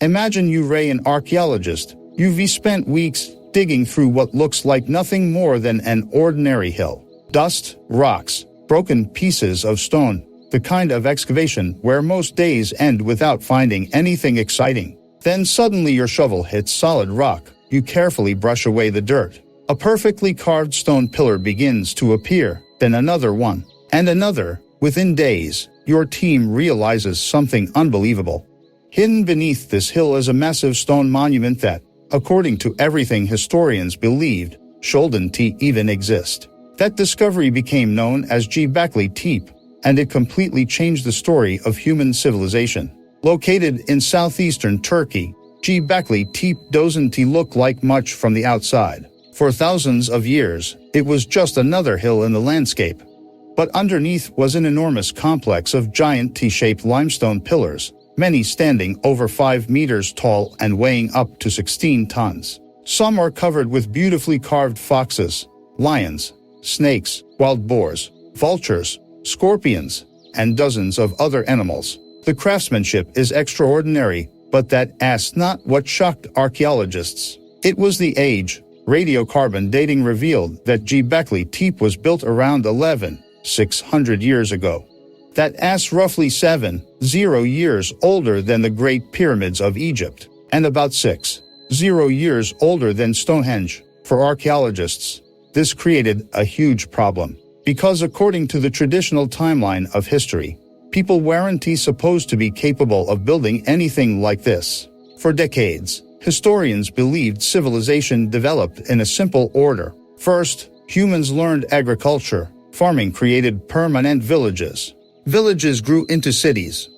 Imagine you're an archaeologist. You've spent weeks digging through what looks like nothing more than an ordinary hill. Dust, rocks, broken pieces of stone, the kind of excavation where most days end without finding anything exciting. Then suddenly your shovel hits solid rock. You carefully brush away the dirt. A perfectly carved stone pillar begins to appear, then another one, and another. Within days, your team realizes something unbelievable. Hidden beneath this hill is a massive stone monument that, according to everything historians believed, shouldn't even exist. That discovery became known as Göbekli Tepe, and it completely changed the story of human civilization. Located in southeastern Turkey, Göbekli Tepe doesn't look like much from the outside. For thousands of years, it was just another hill in the landscape. But underneath was an enormous complex of giant T-shaped limestone pillars, many standing over 5 meters tall and weighing up to 16 tons. Some are covered with beautifully carved foxes, lions, snakes, wild boars, vultures, scorpions, and dozens of other animals. The craftsmanship is extraordinary, but that's not what shocked archaeologists. It was the age. Radiocarbon dating revealed that Göbekli Tepe was built around 11,600 years ago. That's roughly 70 years older than the Great Pyramids of Egypt, and about 60 years older than Stonehenge. For archaeologists, this created a huge problem, because according to the traditional timeline of history, people weren't supposed to be capable of building anything like this. For decades, historians believed civilization developed in a simple order. First, humans learned agriculture. Farming created permanent villages. Villages grew into cities.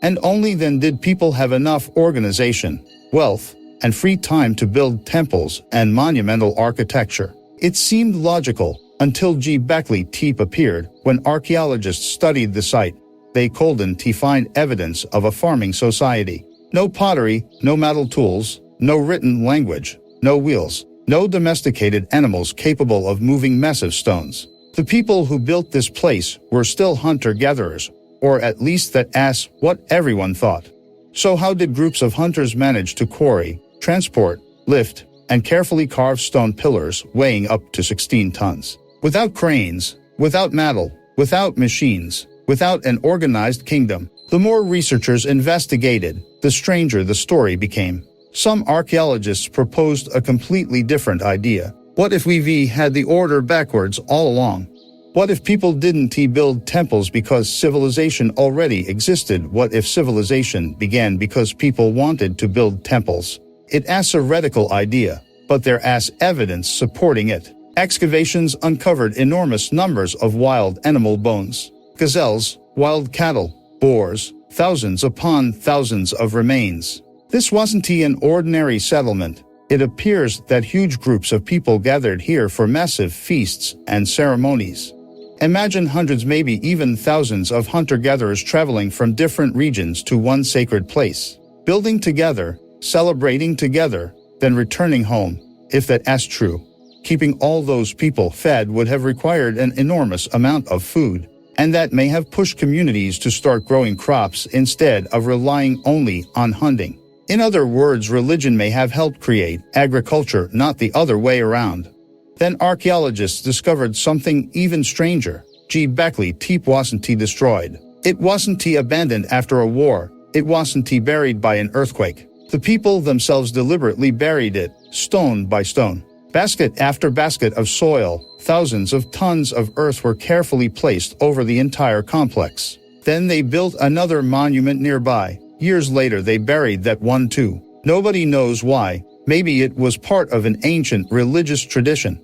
And only then did people have enough organization, wealth, and free time to build temples and monumental architecture. It seemed logical until Göbekli Tepe appeared. When archaeologists studied the site, they couldn't find evidence of a farming society. No pottery, no metal tools, no written language, no wheels, no domesticated animals capable of moving massive stones. The people who built this place were still hunter-gatherers, or at least that's what everyone thought. So how did groups of hunters manage to quarry, transport, lift, and carefully carve stone pillars weighing up to 16 tons? Without cranes, without metal, without machines, without an organized kingdom. The more researchers investigated, the stranger the story became. Some archaeologists proposed a completely different idea. What if we had the order backwards all along? What if people didn't build temples because civilization already existed? What if civilization began because people wanted to build temples? It's a radical idea, but there's evidence supporting it. Excavations uncovered enormous numbers of wild animal bones. Gazelles, wild cattle, boars, thousands upon thousands of remains. This wasn't an ordinary settlement. It appears that huge groups of people gathered here for massive feasts and ceremonies. Imagine hundreds, maybe even thousands of hunter-gatherers traveling from different regions to one sacred place, building together, celebrating together, then returning home. If that's true, keeping all those people fed would have required an enormous amount of food, and that may have pushed communities to start growing crops instead of relying only on hunting. In other words, religion may have helped create agriculture, not the other way around. Then archaeologists discovered something even stranger. Göbekli Tepe wasn't destroyed. It wasn't abandoned after a war. It wasn't buried by an earthquake. The people themselves deliberately buried it, stone by stone. Basket after basket of soil, thousands of tons of earth were carefully placed over the entire complex. Then they built another monument nearby. Years later they buried that one too. Nobody knows why. Maybe it was part of an ancient religious tradition.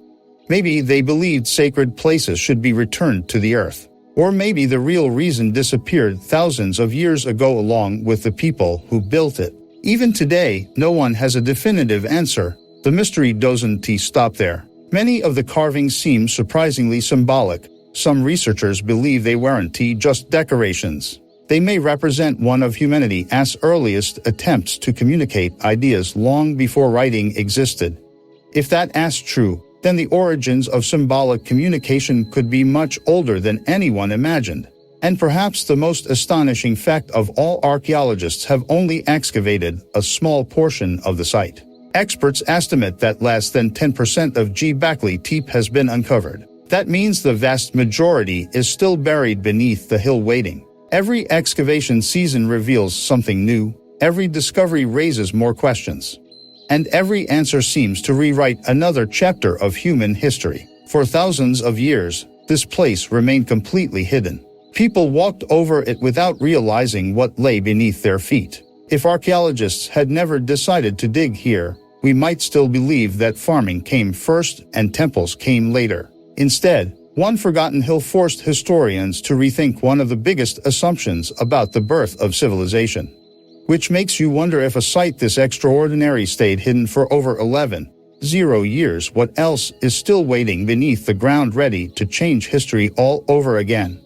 Maybe they believed sacred places should be returned to the earth. Or maybe the real reason disappeared thousands of years ago along with the people who built it. Even today, no one has a definitive answer. The mystery doesn't stop there. Many of the carvings seem surprisingly symbolic. Some researchers believe they weren't just decorations. They may represent one of humanity's earliest attempts to communicate ideas long before writing existed. If that's true, then the origins of symbolic communication could be much older than anyone imagined. And perhaps the most astonishing fact of all, archaeologists have only excavated a small portion of the site. Experts estimate that less than 10% of Göbekli Tepe has been uncovered. That means the vast majority is still buried beneath the hill waiting. Every excavation season reveals something new, every discovery raises more questions, and every answer seems to rewrite another chapter of human history. For thousands of years, this place remained completely hidden. People walked over it without realizing what lay beneath their feet. If archaeologists had never decided to dig here, we might still believe that farming came first and temples came later. Instead, one forgotten hill forced historians to rethink one of the biggest assumptions about the birth of civilization. Which makes you wonder, if a site this extraordinary stayed hidden for over 11 years, what else is still waiting beneath the ground ready to change history all over again?